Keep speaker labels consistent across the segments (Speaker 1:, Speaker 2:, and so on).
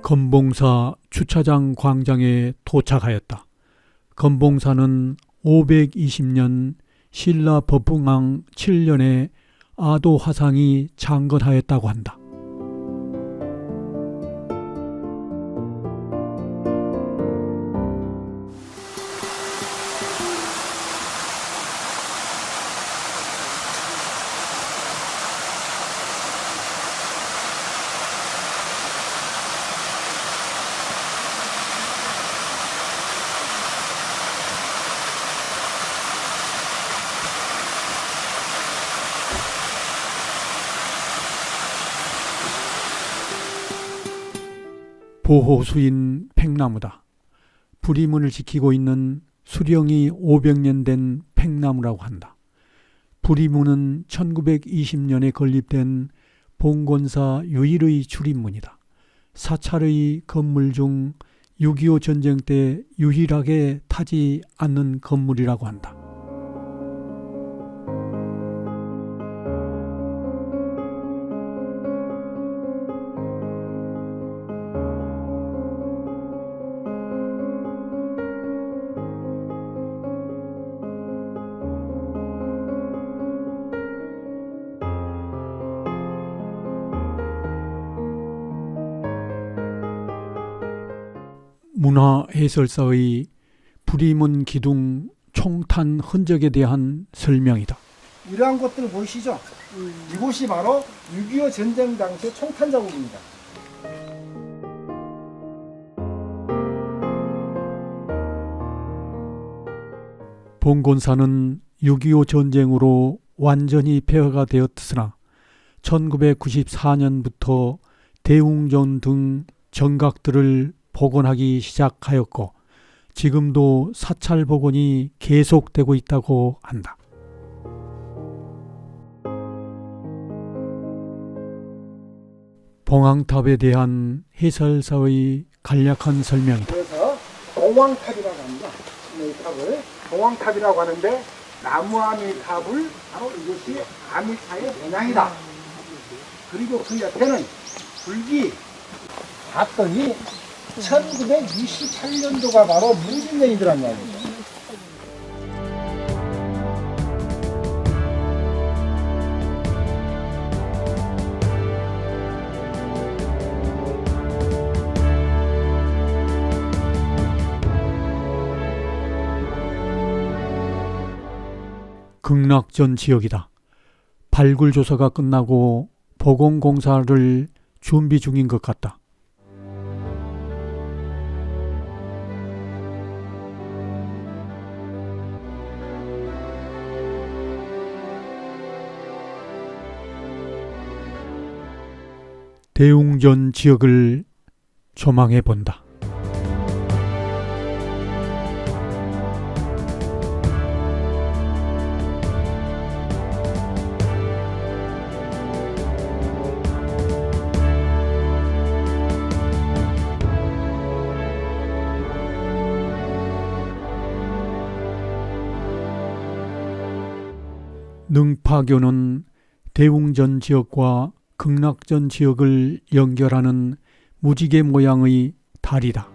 Speaker 1: 건봉사 주차장 광장에 도착하였다. 건봉사는 520년 신라 법흥왕 7년에 아도 화상이 창건하였다고 한다. 보호수인 팽나무다. 불이문을 지키고 있는 수령이 500년 된 팽나무라고 한다. 불이문은 1920년에 건립된 봉건사 유일의 출입문이다. 사찰의 건물 중 6.25 전쟁 때 유일하게 타지 않는 건물이라고 한다. 문화해설사의 불이문 기둥 총탄 흔적에 대한 설명이다.
Speaker 2: 이러한 것들 보이시죠? 이곳이 바로 6.25 전쟁 당시 총탄 자국입니다.
Speaker 1: 봉건사는 6.25 전쟁으로 완전히 폐허가 되었으나 1994년부터 대웅전 등 정각들을 복원하기 시작하였고 지금도 사찰 복원이 계속되고 있다고 한다. 봉황탑에 대한 해설사의 간략한 설명이다.
Speaker 2: 그래서 봉황탑이라고 합니다. 이 탑을 봉황탑이라고 하는데 나무 아미탑을 바로 이것이 아미타의 본향이다. 그리고 그 옆에는 불기 봤더니 1928년도가 바로 무진년이더란 말이에요.
Speaker 1: 극락전 지역이다. 발굴 조사가 끝나고 복원 공사를 준비 중인 것 같다. 대웅전 지역을 조망해 본다. 능파교는 대웅전 지역과 극락전 지역을 연결하는 무지개 모양의 다리다.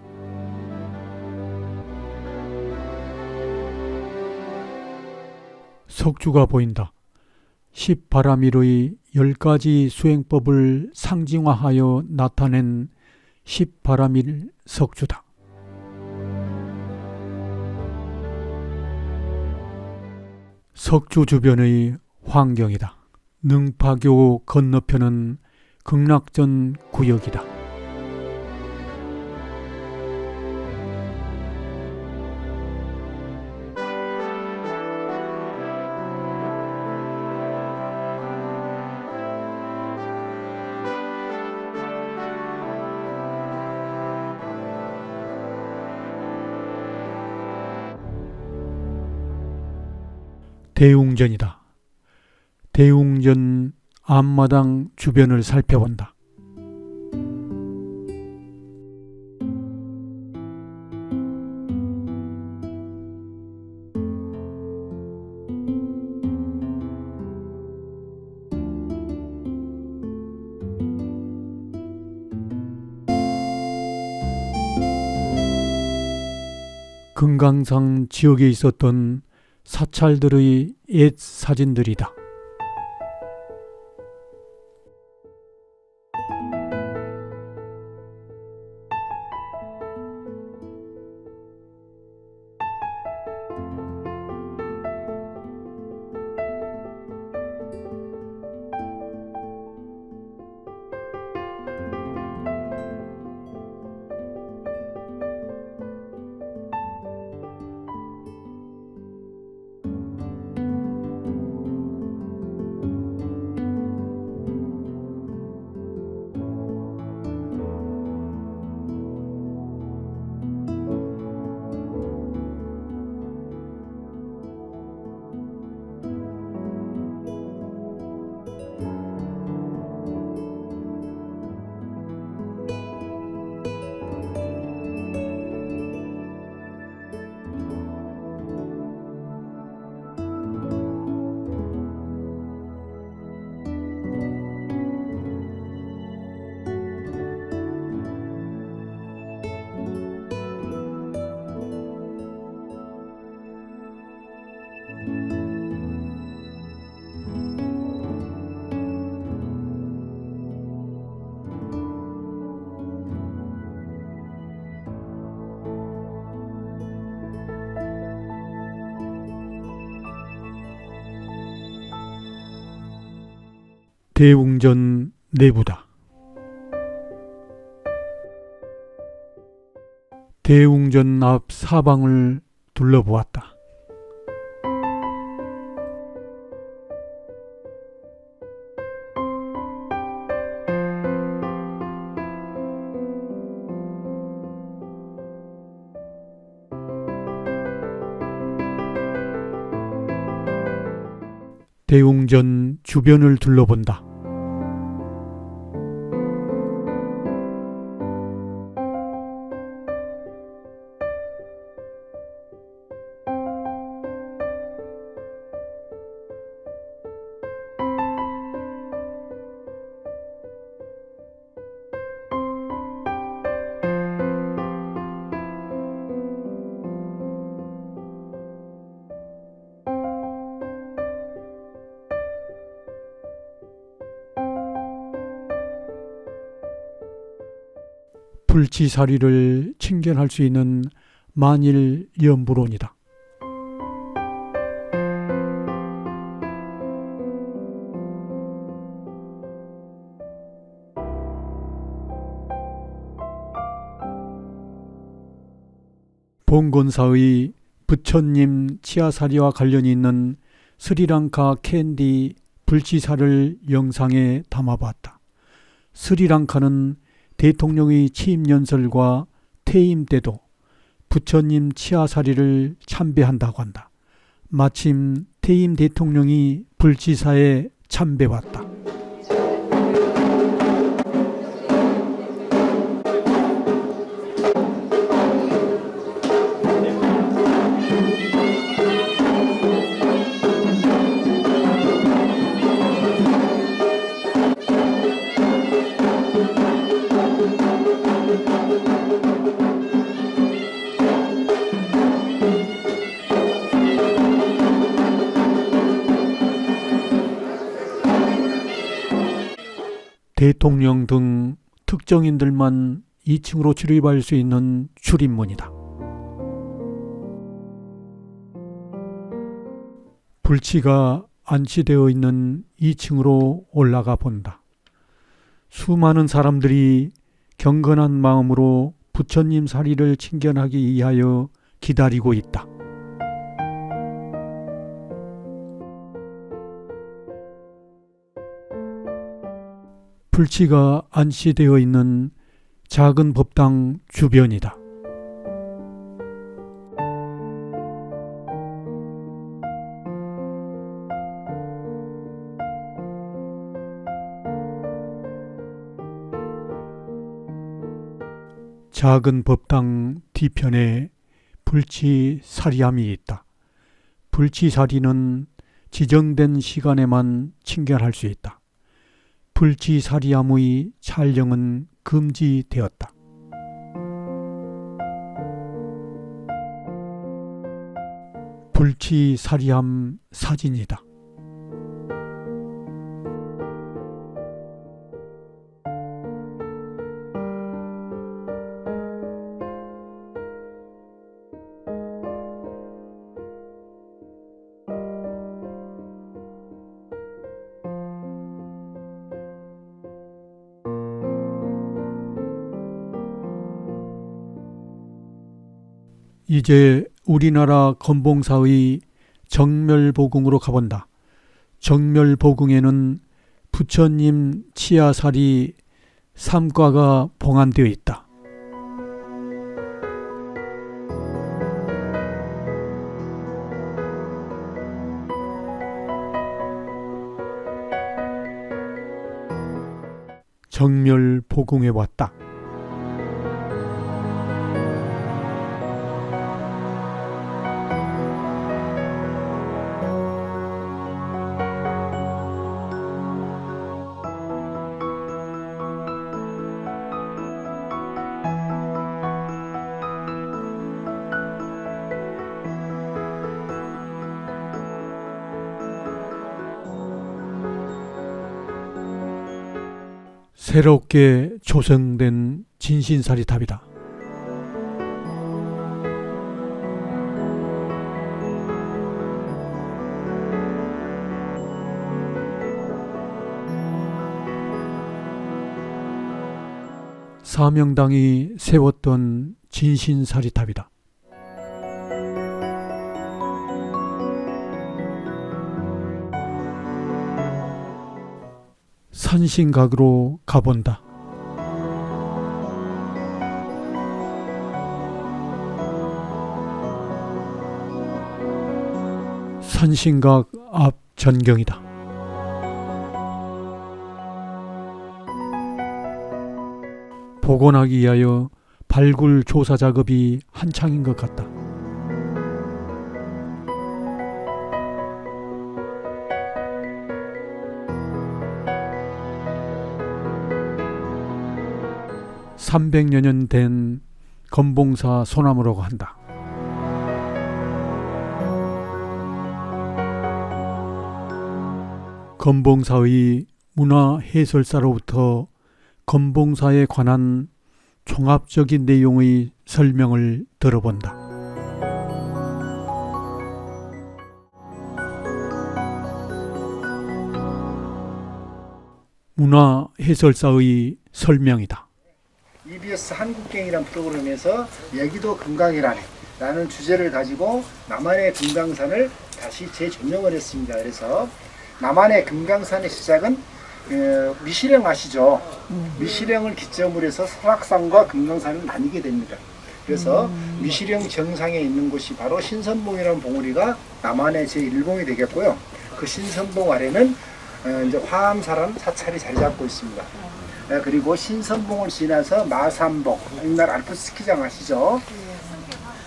Speaker 1: 석주가 보인다. 십바라밀의 10가지 수행법을 상징화하여 나타낸 십바라밀 석주다. 석주 주변의 환경이다. 능파교 건너편은 극락전 구역이다. 대웅전이다. 대웅전 앞마당 주변을 살펴본다. 금강산 지역에 있었던 사찰들의 옛 사진들이다. 대웅전 내부다. 대웅전 앞 사방을 둘러보았다. 대웅전 주변을 둘러본다. 불치사리를 칭견할 수 있는 만일 연불원이다. 봉건사의 부처님 치아사리와 관련이 있는 스리랑카 캔디 불치사를 영상에 담아봤다. 스리랑카는 대통령의 취임연설과 퇴임 때도 부처님 치아사리를 참배한다고 한다. 마침 퇴임 대통령이 불치사에 참배왔다. 대통령 등 특정인들만 2층으로 출입할 수 있는 출입문이다. 불치가 안치되어 있는 2층으로 올라가 본다. 수많은 사람들이 경건한 마음으로 부처님 사리를 칭견하기 위하여 기다리고 있다. 불치가 안치되어 있는 작은 법당 주변이다. 작은 법당 뒤편에 불치사리함이 있다. 불치사리는 지정된 시간에만 칭견할 수 있다. 불치사리함의 촬영은 금지되었다. 불치사리함 사진이다. 이제 우리나라 건봉사의 정멸보궁으로 가본다. 정멸보궁에는 부처님 치아살이 3과가 봉안되어 있다. 정멸보궁에 왔다. 새롭게 조성된 진신사리탑이다. 사명당이 세웠던 진신사리탑이다. 산신각으로 가본다. 산신각 앞 전경이다. 복원하기 위하여 발굴 조사 작업이 한창인 것 같다. (300여 년) 된 건봉사 소나무라고 한다. 건봉사의 문화 해설사로부터 건봉사에 관한 종합적인 내용의 설명을 들어본다. 문화 해설사의 설명이다.
Speaker 2: EBS 한국경이라는 프로그램에서 여기도 금강이라네 라는 주제를 가지고 남한의 금강산을 다시 재조명을 했습니다. 그래서 남한의 금강산의 시작은 미시령 아시죠? 미시령을 기점으로 해서 설악산과 금강산을 나뉘게 됩니다. 그래서 미시령 정상에 있는 곳이 바로 신선봉이라는 봉우리가 남한의 제1봉이 되겠고요. 그 신선봉 아래는 이제 화암사라는 사찰이 자리 잡고 있습니다. 그리고 신선봉을 지나서 마산봉, 옛날 알프스 스키장 아시죠?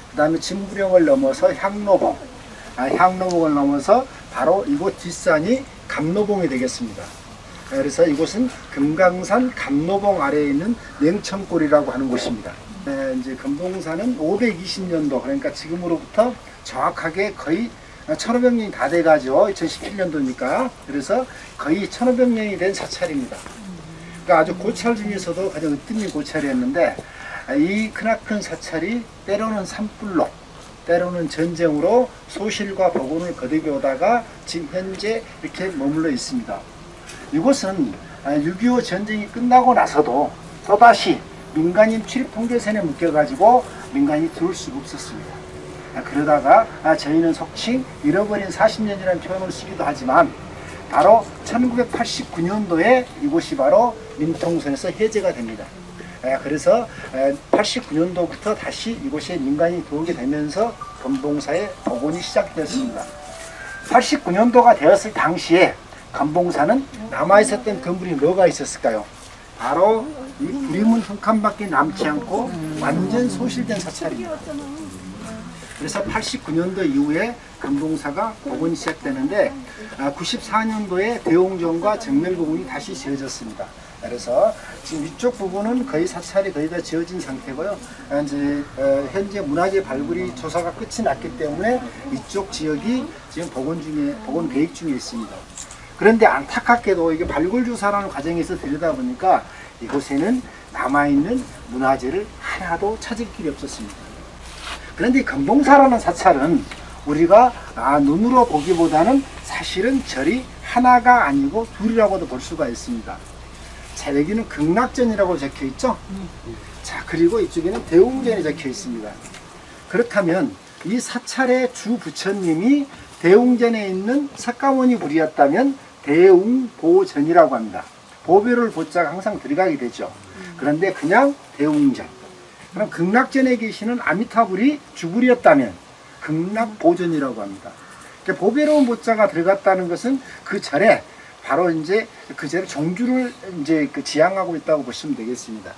Speaker 2: 그 다음에 진부령을 넘어서 향로봉, 향로봉을 넘어서 바로 이곳 뒷산이 감로봉이 되겠습니다. 그래서 이곳은 금강산 감로봉 아래에 있는 냉천골이라고 하는 곳입니다. 이제 건봉사는 520년도, 그러니까 지금으로부터 정확하게 거의 1500년이 다 돼가죠. 2017년도니까. 그래서 거의 1500년이 된 사찰입니다. 그러니까 아주 고찰 중에서도 가장 으뜸인 고찰이었는데, 이 크나큰 사찰이 때로는 산불로, 때로는 전쟁으로 소실과 복원을 거듭해 오다가 지금 현재 이렇게 머물러 있습니다. 이곳은 6.25 전쟁이 끝나고 나서도 또다시 민간인 출입 통제선에 묶여가지고 민간이 들어올 수가 없었습니다. 그러다가 저희는 속칭 잃어버린 40년이라는 표현을 쓰기도 하지만, 바로 1989년도에 이곳이 바로 민통선에서 해제가 됩니다. 그래서 89년도부터 다시 이곳에 민간이 들어오게 되면서 건봉사의 복원이 시작되었습니다. 89년도가 되었을 당시에 건봉사는 남아있었던 건물이 뭐가 있었을까요? 바로 이 구리문 한 칸밖에 남지 않고 완전 소실된 사찰입니다. 그래서 89년도 이후에 건봉사가 복원이 시작되는데, 94년도에 대홍정과 정멸복원이 다시 지어졌습니다. 그래서 지금 이쪽 부분은 거의 사찰이 거의 다 지어진 상태고요. 이제 현재 문화재 발굴이 조사가 끝이 났기 때문에 이쪽 지역이 지금 복원 계획 중에 있습니다. 그런데 안타깝게도 이게 발굴 조사라는 과정에서 들여다보니까 이곳에는 남아있는 문화재를 하나도 찾을 길이 없었습니다. 그런데 금봉사라는 사찰은 우리가 눈으로 보기보다는 사실은 절이 하나가 아니고 둘이라고도 볼 수가 있습니다. 자, 여기는 극락전이라고 적혀 있죠? 자, 그리고 이쪽에는 대웅전이 적혀 있습니다. 그렇다면 이 사찰의 주 부처님이 대웅전에 있는 석가모니 불이었다면 대웅보전이라고 합니다. 보배를 보자가 항상 들어가게 되죠. 그런데 그냥 대웅전. 그럼 극락전에 계시는 아미타불이 주불이었다면 극락보전이라고 합니다. 보배로운 보자가 들어갔다는 것은 그 절에 바로 이제 그 절의 종주를 이제 지향하고 있다고 보시면 되겠습니다.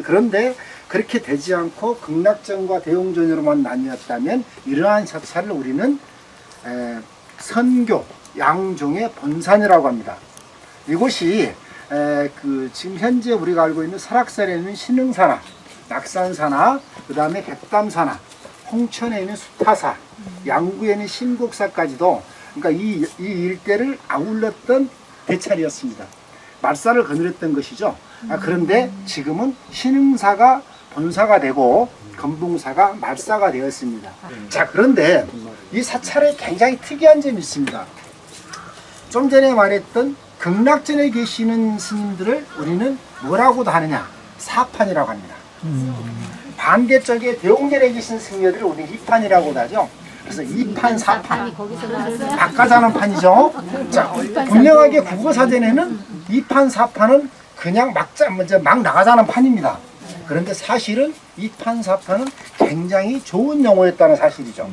Speaker 2: 그런데 그렇게 되지 않고 극락전과 대웅전으로만 나뉘었다면 이러한 사찰을 우리는 선교 양종의 본산이라고 합니다. 이곳이 지금 현재 우리가 알고 있는 설악산에 있는 신흥사나 낙산사나 그 다음에 백담사나 홍천에 있는 수타사 양구에 있는 신곡사까지도 그러니까 이 일대를 아울렀던 대찰이었습니다. 말살을 거느렸던 것이죠. 그런데 지금은 신흥사가 본사가 되고 금봉사가 말사가 되었습니다. 자, 그런데 이 사찰에 굉장히 특이한 점이 있습니다. 좀 전에 말했던 극락전에 계시는 스님들을 우리는 뭐라고도 하느냐? 사판이라고 합니다. 반대쪽에 대웅전에 계신 스님들을 우리는 이판이라고도 하죠. 그래서 이판, 사판, 바꿔자는 판이죠. 자, 분명하게 국어사전에는 이판, 사판은 그냥 막 나가자는 판입니다. 그런데 사실은 이판, 사판은 굉장히 좋은 용어였다는 사실이죠.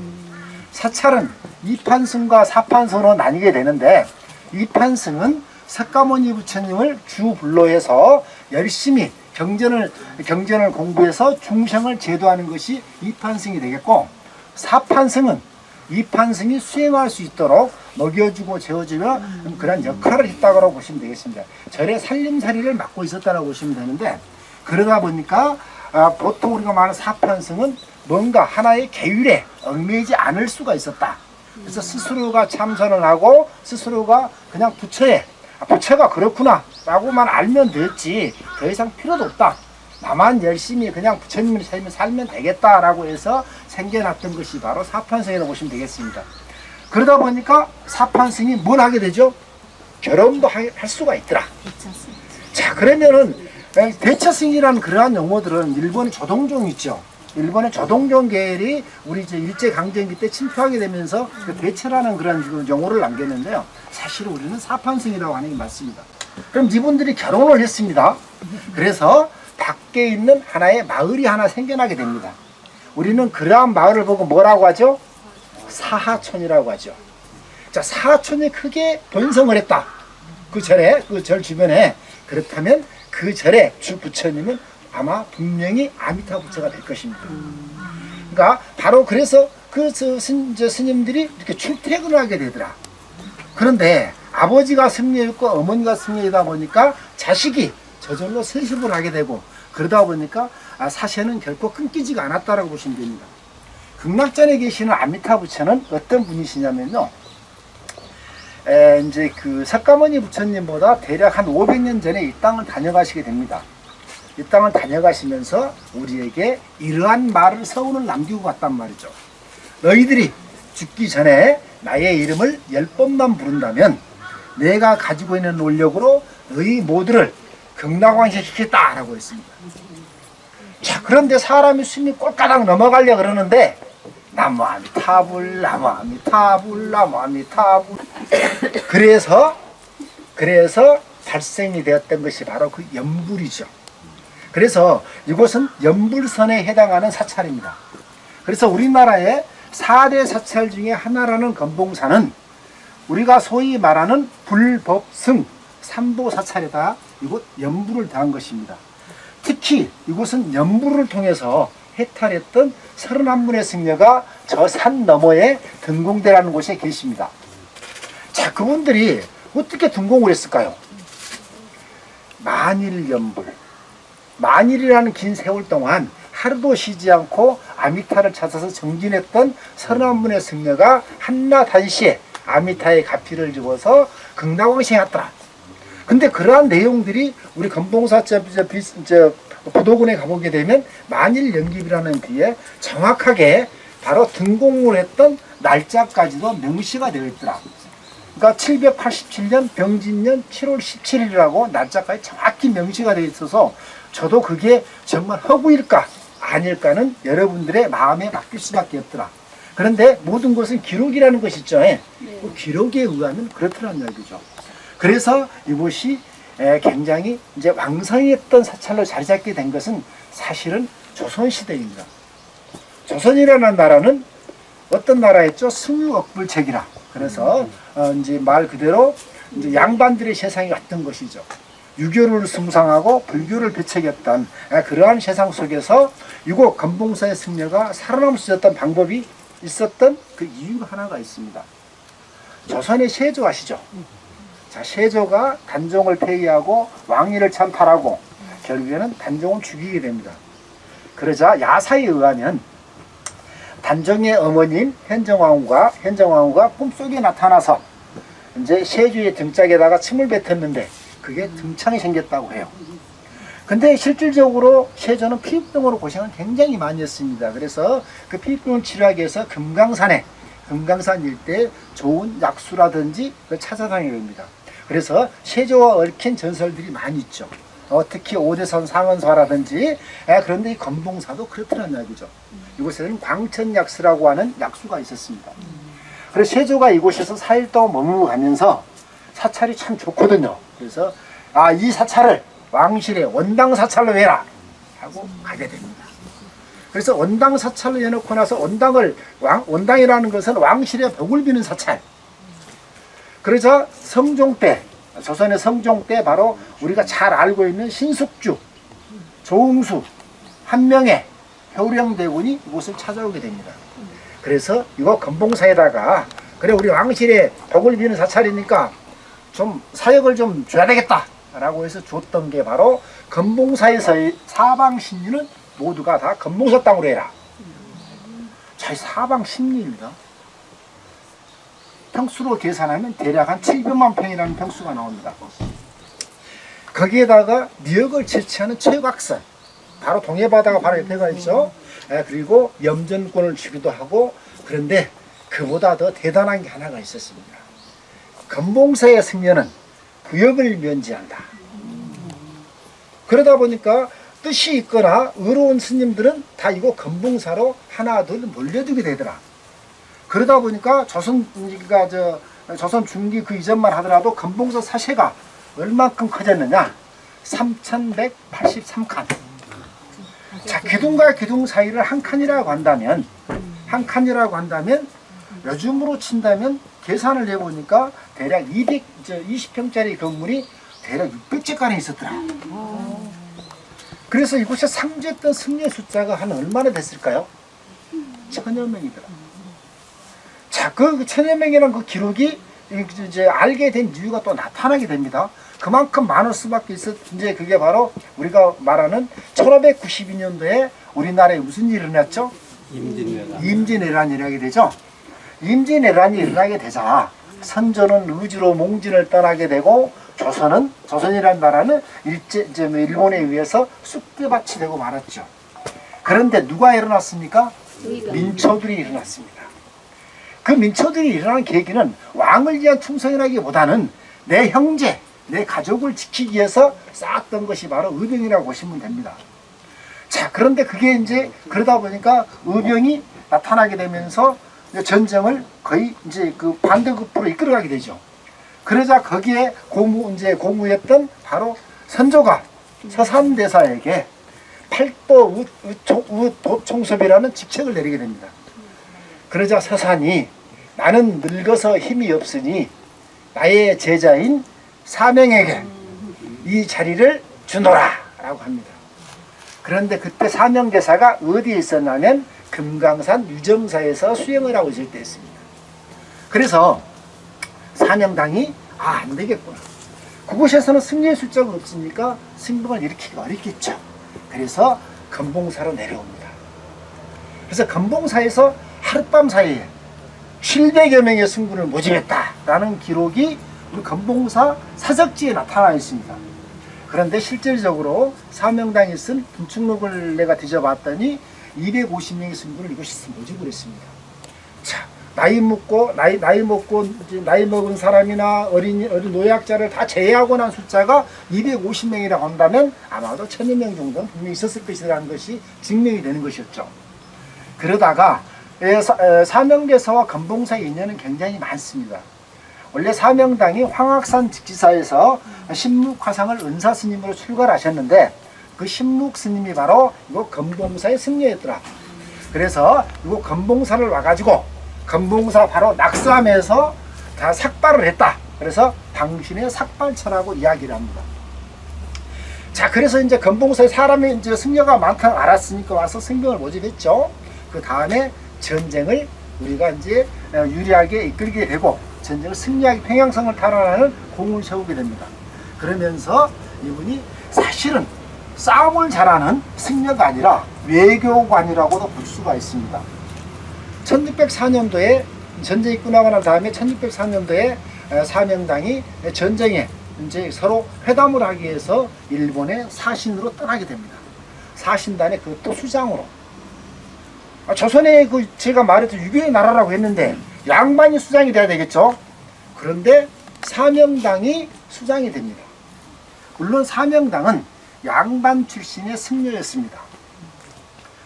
Speaker 2: 사찰은 이판승과 사판승으로 나뉘게 되는데 이판승은 석가모니 부처님을 주불로 해서 열심히 경전을 공부해서 중생을 제도하는 것이 이판승이 되겠고, 사판승은 이판승이 수행할 수 있도록 먹여주고 재워주며 그런 역할을 했다고 보시면 되겠습니다. 절의 살림살이를 맡고 있었다고 보시면 되는데, 그러다 보니까 보통 우리가 말하는 사판승은 뭔가 하나의 계율에 얽매이지 않을 수가 있었다. 그래서 스스로가 참선을 하고 스스로가 그냥 부처가 그렇구나 라고만 알면 됐지 더 이상 필요도 없다. 나만 열심히 그냥 부처님을 살면 되겠다라고 해서 생겨났던 것이 바로 사판승이라고 보시면 되겠습니다. 그러다 보니까 사판승이 뭘 하게 되죠? 결혼도 할 수가 있더라. 자, 그러면은 대처승이라는 그러한 용어들은 일본의 조동종 있죠. 일본의 조동종 계열이 우리 이제 일제강점기 때 침투하게 되면서 그 대처라는 그런 용어를 남겼는데요. 사실 우리는 사판승이라고 하는 게 맞습니다. 그럼 이분들이 결혼을 했습니다. 그래서 밖에 있는 하나의 마을이 하나 생겨나게 됩니다. 우리는 그러한 마을을 보고 뭐라고 하죠? 사하촌이라고 하죠. 자, 사하촌이 크게 번성을 했다. 그 절 주변에. 그렇다면 그 절의 주 부처님은 아마 분명히 아미타 부처가 될 것입니다. 그러니까 바로 그래서 그 스님들이 이렇게 출퇴근을 하게 되더라. 그런데 아버지가 승려였고 어머니가 승려이다 보니까 자식이 저절로 세습을 하게 되고, 그러다 보니까 사세는 결코 끊기지가 않았다라고 보시면 됩니다. 극락전에 계시는 아미타 부처는 어떤 분이시냐면요, 이제 그 석가모니 부처님보다 대략 한 500년 전에 이 땅을 다녀가시게 됩니다. 이 땅을 다녀가시면서 우리에게 이러한 말을 서운을 남기고 갔단 말이죠. 너희들이 죽기 전에 나의 이름을 10번만 부른다면 내가 가지고 있는 논력으로 너희 모두를 극락왕시키겠다라고 했습니다. 자, 그런데 사람이 숨이 꼴까닥 넘어가려 그러는데 나무아미타불 나무아미타불 나무아미타불 그래서 발생이 되었던 것이 바로 그 연불이죠. 그래서 이곳은 연불선에 해당하는 사찰입니다. 그래서 우리나라의 4대 사찰 중에 하나라는 금봉사는 우리가 소위 말하는 불법승 삼보 사찰에다 이곳 연불을 더한 것입니다. 특히 이곳은 연불을 통해서 해탈했던 31분의 승려가 저 산 너머에 등공대라는 곳에 계십니다. 자, 그분들이 어떻게 등공을 했을까요? 만일연불, 만일이라는 긴 세월 동안 하루도 쉬지 않고 아미타를 찾아서 정진했던 31분의 승려가 한낮 한시에 아미타의 가피를 집어서 극락왕생했더라. 근데 그러한 내용들이 우리 건봉사 부도군에 가보게 되면 만일연깁이라는 뒤에 정확하게 바로 등공을 했던 날짜까지도 명시가 되어 있더라. 그러니까 787년 병진년 7월 17일이라고 날짜까지 정확히 명시가 되어 있어서 저도 그게 정말 허구일까 아닐까는 여러분들의 마음에 맡길 수밖에 없더라. 그런데 모든 것은 기록이라는 것이 있죠. 그 기록에 의하면 그렇더라는 얘기죠. 그래서 이곳이 굉장히 이제 왕성했던 사찰로 자리 잡게 된 것은 사실은 조선시대입니다. 조선이라는 나라는 어떤 나라였죠? 승유억불책이라. 그래서 이제 말 그대로 이제 양반들의 세상이 왔던 것이죠. 유교를 숭상하고 불교를 배척했던 그러한 세상 속에서 이곳 건봉사의 승려가 살아남을 수 있었던 방법이 있었던 그 이유가 하나가 있습니다. 조선의 세조 아시죠? 자, 세조가 단종을 폐위하고 왕위를 찬탈하고 결국에는 단종을 죽이게 됩니다. 그러자 야사에 의하면 단종의 어머님 현정왕후가 꿈속에 나타나서 이제 세조의 등짝에다가 침을 뱉었는데 그게 등창이 생겼다고 해요. 근데 실질적으로 세조는 피부병으로 고생을 굉장히 많이 했습니다. 그래서 그 피부병을 치료하기 위해서 금강산 일대에 좋은 약수라든지 그걸 찾아다니게 됩니다. 그래서 세조와 얽힌 전설들이 많이 있죠. 특히 오대선 상언사라든지 그런데 이 건봉사도 그렇다는 이야기죠. 이곳에는 광천약수라고 하는 약수가 있었습니다. 그래서 세조가 이곳에서 4일 동안 머물고 가면서 사찰이 참 좋거든요. 그래서 이 사찰을 왕실의 원당 사찰로 해라 하고 가게 됩니다. 그래서 원당 사찰로 해놓고 나서 원당이라는 것은 왕실의 복을 비는 사찰. 그러자 성종 때, 조선의 성종 때 바로 우리가 잘 알고 있는 신숙주, 조응수, 한명회, 효령대군이 이곳을 찾아오게 됩니다. 그래서 이거 건봉사에다가 그래 우리 왕실의 복을 비는 사찰이니까 좀 사역을 좀 줘야 되겠다 라고 해서 줬던 게 바로 건봉사에서의 사방신리는 모두가 다 건봉사 땅으로 해라. 자, 사방신리입니다. 평수로 계산하면 대략 한 700만 평이라는 평수가 나옵니다. 거기에다가 미역을 채취하는 체육학선, 바로 동해바다가 바로 옆에가 있죠. 그리고 염전권을 주기도 하고, 그런데 그보다 더 대단한 게 하나가 있었습니다. 건봉사의 승려는 구역을 면제한다. 그러다 보니까 뜻이 있거나 의로운 스님들은 다 이거 건봉사로 하나 둘 몰려두게 되더라. 그러다 보니까 조선 중기 그 이전만 하더라도 건봉사 사세가 얼만큼 커졌느냐? 3183칸. 자, 기둥과 기둥 사이를 한 칸이라고 한다면 요즘으로 친다면 계산을 해보니까 대략 220평짜리 건물이 대략 600채가량이 있었더라. 그래서 이곳에 상주했던 승려 숫자가 한 얼마나 됐을까요? 1000여 명이더라. 자, 그 1000여 명이라는 그 기록이 이제 알게 된 이유가 또 나타나게 됩니다. 그만큼 많을 수밖에 이제 그게 바로 우리가 말하는 1592년도에 우리나라에 무슨 일이 일어났죠? 임진왜란이 일어나게 되죠. 임진왜란이 일어나게 되자 선조는 의주로 몽진을 떠나게 되고 조선이라는 나라는 일본에 의해서 쑥대밭이 되고 말았죠. 그런데 누가 일어났습니까? 민초들이 일어났습니다. 그 민초들이 일어난 계기는 왕을 위한 충성이라기보다는 내 형제, 내 가족을 지키기 위해서 쌓았던 것이 바로 의병이라고 보시면 됩니다. 자, 그런데 그게 이제 그러다 보니까 의병이 나타나게 되면서 전쟁을 거의 이제 그 반대급부로 이끌어가게 되죠. 그러자 거기에 고무했던 바로 선조가 서산대사에게 팔도 의법총섭이라는 직책을 내리게 됩니다. 그러자 서산이 나는 늙어서 힘이 없으니 나의 제자인 사명에게 이 자리를 주노라 라고 합니다. 그런데 그때 사명대사가 어디에 있었냐면 금강산 유정사에서 수행을 하고 있을 때였습니다. 그래서 사명당이 안 되겠구나. 그곳에서는 승려의 숫자가 없으니까 승병을 일으키기가 어렵겠죠. 그래서 건봉사로 내려옵니다. 그래서 건봉사에서 하룻밤 사이에 700여 명의 승군을 모집했다라는 기록이 우리 건봉사 사적지에 나타나 있습니다. 그런데 실질적으로 사명당이 쓴 분축록을 내가 뒤져봤더니 250명의 승군을 이곳에서 모집을 했습니다. 자, 나이 먹은 사람이나 어린 노약자를 다 제외하고 난 숫자가 250명이라고 한다면 아마도 1000여 명 정도는 분명히 있었을 것이라는 것이 증명이 되는 것이었죠. 그러다가 사명대사와 건봉사의 인연은 굉장히 많습니다. 원래 사명당이 황악산 직지사에서 신묵화상을 은사스님으로 출가하셨는데 그 신묵스님이 바로 이거 건봉사의 승려였더라. 그래서 이거 건봉사를 와가지고 건봉사 바로 낙수함에서 다 삭발을 했다. 그래서 당신의 삭발처라고 이야기를 합니다. 자, 그래서 이제 건봉사에 사람이 이제 승려가 많다고 알았으니까 와서 승병을 모집했죠. 그 다음에 전쟁을 우리가 이제 유리하게 이끌게 되고 전쟁을 승리하게 평양성을 탈환하는 공을 세우게 됩니다. 그러면서 이분이 사실은 싸움을 잘하는 승려가 아니라 외교관이라고도 볼 수가 있습니다. 1604년도에 전쟁이 끝나고 난 다음에 1604년도에 사명당이 전쟁에 이제 서로 회담을 하기 위해서 일본의 사신으로 떠나게 됩니다. 사신단의 그것도 수장으로. 조선의 제가 말했던 유교의 나라라고 했는데 양반이 수장이 돼야 되겠죠. 그런데 사명당이 수장이 됩니다. 물론 사명당은 양반 출신의 승려였습니다.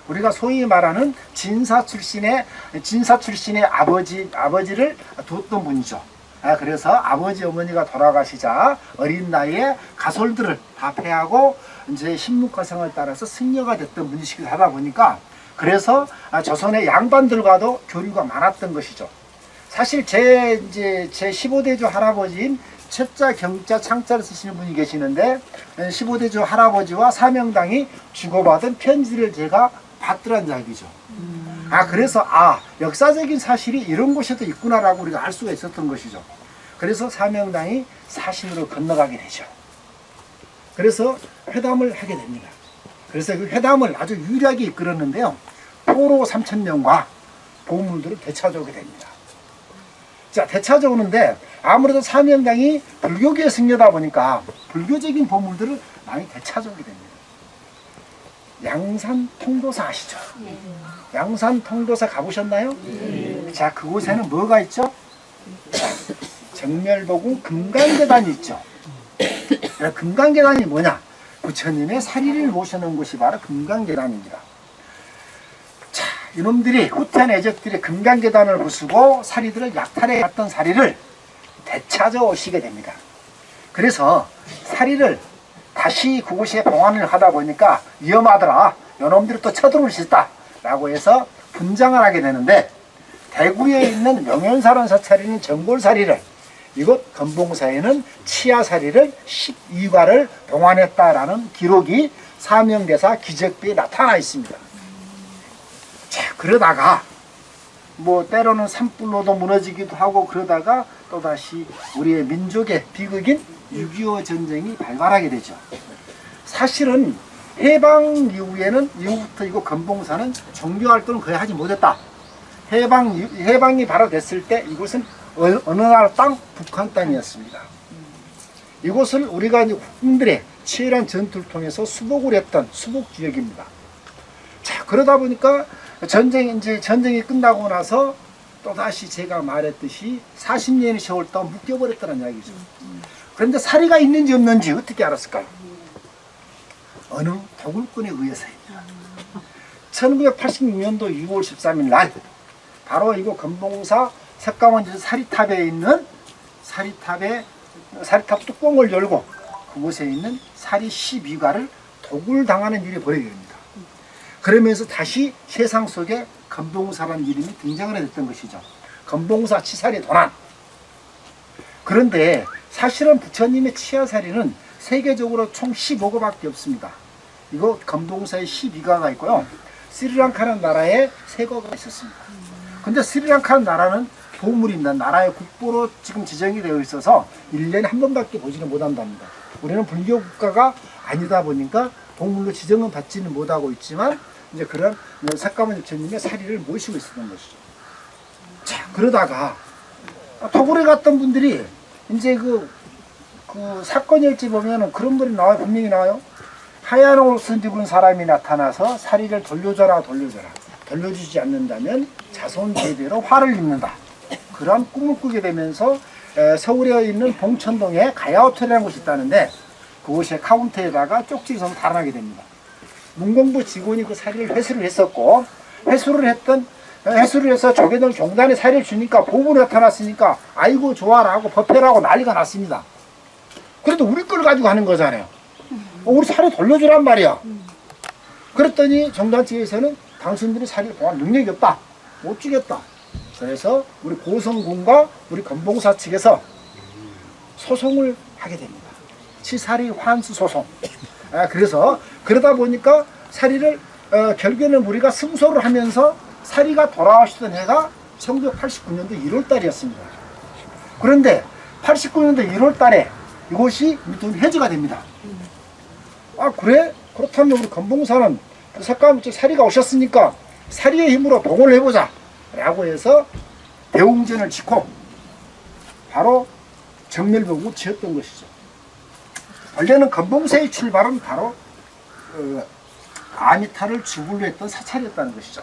Speaker 2: 우리가 소위 말하는 진사 출신의 아버지를 뒀던 분이죠. 그래서 아버지 어머니가 돌아가시자 어린 나이에 가솔들을 다 패하고 이제 신묵화상을 따라서 승려가 됐던 분이시기도 하다 보니까 그래서 조선의 양반들과도 교류가 많았던 것이죠. 사실 제 15대조 할아버지인 채자, 경자, 창자를 쓰시는 분이 계시는데 15대조 할아버지와 사명당이 주고받은 편지를 제가 봤더란 이야기죠. 그래서 역사적인 사실이 이런 곳에도 있구나라고 우리가 알 수가 있었던 것이죠. 그래서 사명당이 사신으로 건너가게 되죠. 그래서 회담을 하게 됩니다. 그래서 그 회담을 아주 유리하게 이끌었는데요. 포로 3000명과 보물들을 되찾아오게 됩니다. 자, 되찾아오는데 아무래도 사명당이 불교계 승려다 보니까 불교적인 보물들을 많이 되찾아오게 됩니다. 양산 통도사 아시죠? 양산 통도사 가보셨나요? 자, 그곳에는 뭐가 있죠? 정멸보궁 금강계단이 있죠. 금강계단이 뭐냐? 부처님의 사리를 모셔놓은 곳이 바로 금강계단입니다. 자, 이놈들이 후퇴한 애적들이 금강계단을 부수고 사리들을 약탈해 갔던 사리를 되찾아 오시게 됩니다. 그래서 사리를 다시 그곳에 봉안을 하다 보니까 위험하더라. 이놈들이 또 쳐들어올 수 있다. 라고 해서 분장을 하게 되는데 대구에 있는 명현사론 사찰이는 정골사리를 이곳 건봉사에는 치아사리를 12과를 봉안했다라는 기록이 사명대사 기적비에 나타나 있습니다. 자, 그러다가 때로는 산불로도 무너지기도 하고 그러다가 또다시 우리의 민족의 비극인 6.25 전쟁이 발발하게 되죠. 사실은 해방 이후부터 이거 건봉사는 종교활동을 거의 하지 못했다. 해방이 바로 됐을 때 이곳은 어느 나라 땅? 북한 땅이었습니다. 이곳을 우리가 이제 국군들의 치열한 전투를 통해서 수복을 했던 수복지역입니다. 자, 그러다 보니까 전쟁이 끝나고 나서 또다시 제가 말했듯이 40년의 세월 동안 묶여버렸다는 이야기죠. 그런데 사리가 있는지 없는지 어떻게 알았을까요? 어느 도굴꾼에 의해서입니다. 1986년도 6월 13일 날 바로 이거 건봉사 석가모니 사리탑에 있는 사리탑 뚜껑을 열고 그곳에 있는 사리 12가를 도굴당하는 일이 벌어지게 됩니다. 그러면서 다시 세상 속에 건봉사라는 이름이 등장을 했던 것이죠. 건봉사 치사리 도난. 그런데 사실은 부처님의 치아사리는 세계적으로 총 15가밖에 없습니다. 이거 건봉사의 12가가 있고요. 스리랑카라는 나라에 3가가 있었습니다. 근데 스리랑카라는 나라는 보물입니다. 나라의 국보로 지금 지정이 되어 있어서 1년에 한 번밖에 보지는 못한답니다. 우리는 불교 국가가 아니다 보니까 보물로 지정은 받지는 못하고 있지만 이제 그런 석가모니 부처님의 사리를 모시고 있었던 것이죠. 자, 그러다가 도굴에 갔던 분들이 이제 그 사건 일지 보면은 그런 분이 나와요. 분명히 나와요. 하얀 옷을 입은 사람이 나타나서 사리를 돌려줘라 돌려주지 않는다면 자손 대대로 화를 입는다. 그러한 꿈을 꾸게 되면서 서울에 있는 봉천동에 가야호텔이라는 곳이 있다는데 그곳의 카운터에다가 쪽지에서 달아나게 됩니다. 문공부 직원이 그 사리를 회수를 했었고 회수를 해서 조계동 종단에 사리를 주니까 보물이 나타났으니까 아이고 좋아라 하고 법회라고 난리가 났습니다. 그래도 우리 걸 가지고 하는 거잖아요. 우리 사리 돌려주란 말이야. 그랬더니 정당 측에서는 당신들이 사리를 보할 능력이 없다. 못 주겠다. 그래서 우리 고성군과 우리 건봉사 측에서 소송을 하게 됩니다. 치사리 환수 소송. 그래서 그러다 보니까 사리를 결국에는 우리가 승소를 하면서 사리가 돌아오시던 해가 1989년도 1월 달이었습니다. 그런데 89년도 1월 달에 이곳이 해제가 됩니다. 그래? 그렇다면 우리 건봉사는 석가모니 사리가 오셨으니까 사리의 힘으로 복원을 해보자 라고 해서 대웅전을 짓고 바로 정멸봉을 지었던 것이죠. 원래는 건봉사의 출발은 바로 아미타를 주불로 했던 사찰이었다는 것이죠.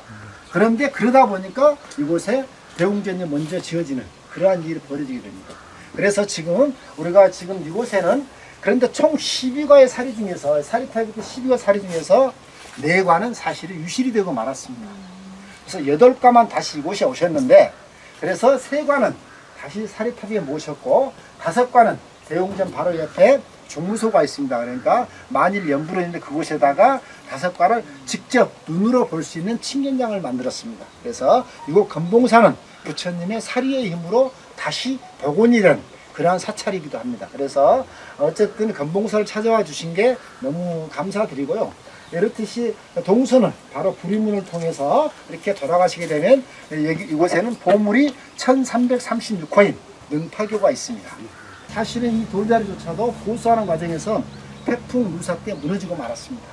Speaker 2: 그런데 그러다 보니까 이곳에 대웅전이 먼저 지어지는 그러한 일이 벌어지게 됩니다. 그래서 지금 우리가 지금 이곳에는 그런데 총 12과의 사리 중에서 사리탑부터 12과 사리 중에서 4과는 사실은 유실이 되고 말았습니다. 그래서 8과만 다시 이곳에 오셨는데 그래서 3과는 다시 사리탑에 모셨고 5과는 대웅전 바로 옆에 종무소가 있습니다. 그러니까 만일 연불을 했는데 그곳에다가 5과를 직접 눈으로 볼 수 있는 칭견장을 만들었습니다. 그래서 이곳 건봉사는 부처님의 사리의 힘으로 다시 복원이 된 그러한 사찰이기도 합니다. 그래서 어쨌든 건봉사를 찾아와 주신 게 너무 감사드리고요. 이렇듯이 동선을 바로 부리문을 통해서 이렇게 돌아가시게 되면 여기 이곳에는 보물이 1336호인 능파교가 있습니다. 사실은 이 돌다리조차도 보수하는 과정에서 태풍 물사 때 무너지고 말았습니다.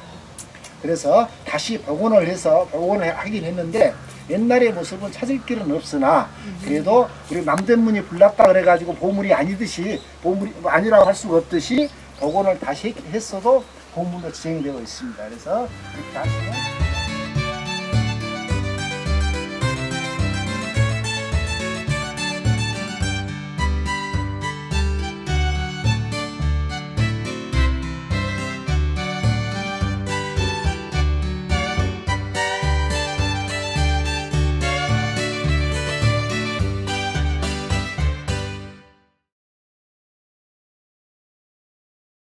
Speaker 2: 그래서 다시 복원을 해서 복원을 하긴 했는데 옛날의 모습은 찾을 길은 없으나 그래도 우리 남대문이 불났다 그래가지고 보물이 아니듯이 보물이 아니라고 할 수가 없듯이 복원을 다시 했어도 보물로 지정되어 있습니다. 그래서 이렇게 하시면